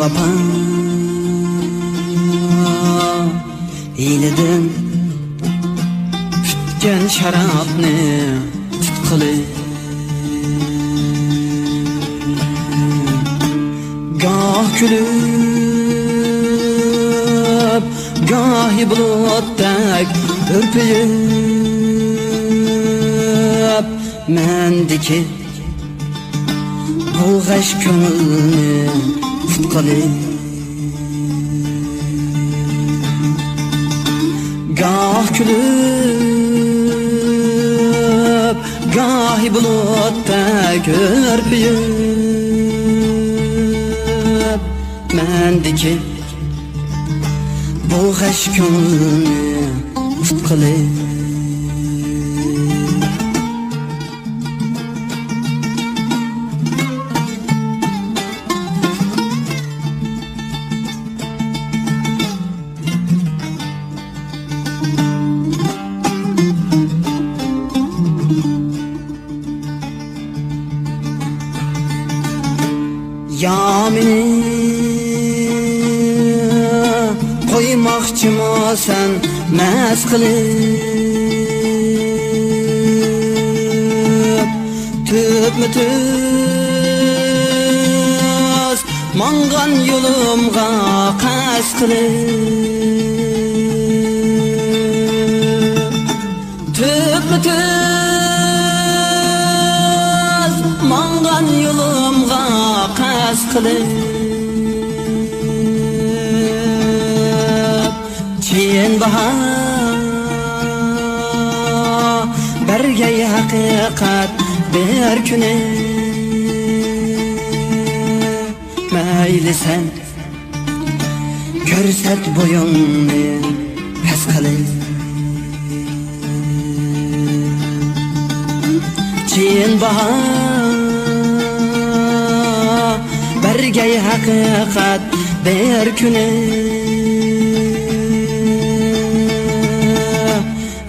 vapa hileden tutgan sharobni tutqili goh kulib gohi bulutdak ürpeyip mendeki bu g'ash ko'ngilni tutqili goh kulib gohi bulutdak ürpeyip mendeki bu g'ash ko'ngilni tutqili ya meni qo'ymoqchimisan mast qilib tüp-tüz mangan yo'limga qasd qilib tüp-tüz mangan yo'limga qasd qilib Çiyen bahar bergey hakikat bir küne Meyli sen görset boyunni pes qilib Çiyen bahar bergey hakikat bir küne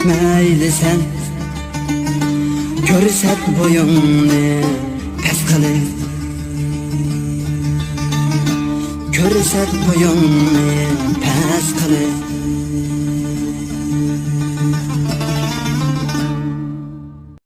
Meyli sen görset boyunni pes qilib Görset boyunni pes qilib